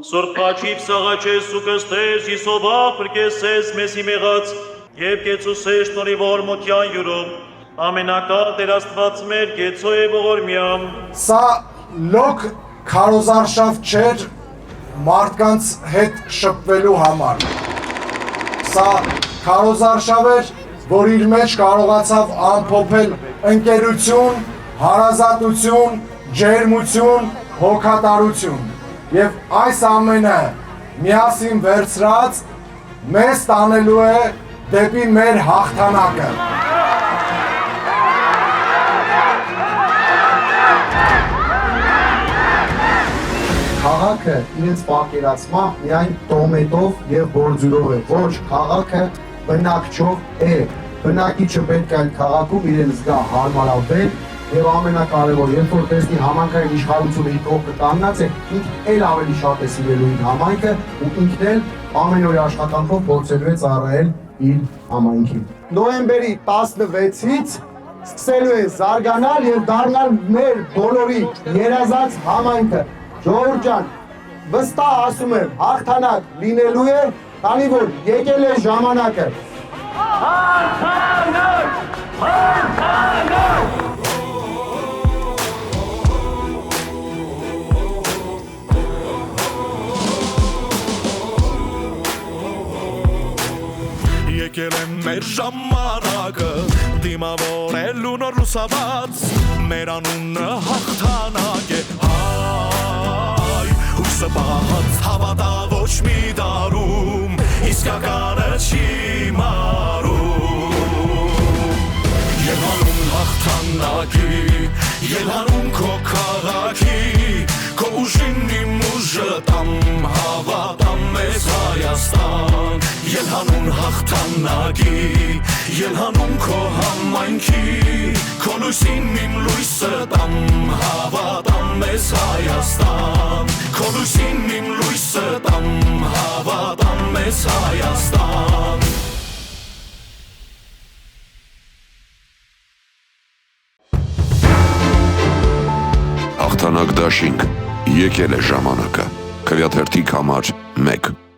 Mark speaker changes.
Speaker 1: Սուրբ խաչիվ սաղաչես ու կստես Իսովա պրկեսես մեզի մեղած և կեցուսես շնորհիվոր մոքյան յուրում ամենակա Տեր Աստված մեր կեցո է ողորմյամ
Speaker 2: Սա լոկ քարոզարշավ չէր մարդկանց հետ շփվելու համար Սա քարոզարշավ էր որ իր մեջ կարողացավ ամփոփել ընկերություն, հարազատություն, ջերմություն, հոգատարություն եւ այս ամենը միասին վերցրած մեզ տանելու է դեպի մեր հաղթանակը
Speaker 3: Քաղաքը իրենց պատկերացմամբ միայն տոմետով եւ բորձյուրով է, ոչ քաղաքը բնակչով է, բնակիչը պետք է այդ քաղաքում իրեն զգա հարմարավետ եւ ամենակարևոր, երբ որ տեսնի համայնքային իշխանությունը իր կողքը կանգնած է, ինքն էլ ավելի շատ է սիրելու իր համայնքը ու ինքն էլ ամենօրյա աշխատանքով փորձելու է ծառայել իր համայնքին։ Նոյեմբերի 16-ից սկսելու է զարգանալ եւ դառնալ մեր բոլորի երազած համայնքը։ Ժողովուրդ ջան, վստահ ասում եմ, հաղթանակ լինելու է, քանի որ եկել է ժամանակը։ Հաղթանակ! Հաղթանակ!
Speaker 4: Եկել է մեր ժամանակը, դիմավորելու նոր լուսաբաց, մեր անունը հաղթանակ է, Հույսը պահած հավատա ոչ մի դարում, իսկականը չի մարում Ելանում հաղթանակի, ելանում քո քաղաքի Քո ուժին իմ ուժը տամ, հավատամ մեզ Հայաստան Ելանուն հաղթանակի, ելանում քո համայնքի Քո լույսին իմ լույսը տամ, հավատամ մեզ Հայաստան Քո լույսին իմ լույսը տամ, հավատամ մեզ Հայաստան
Speaker 5: Հաղթանակ դաշինք, եկել է ժամանակը, Քվեաթերթիկ համար 1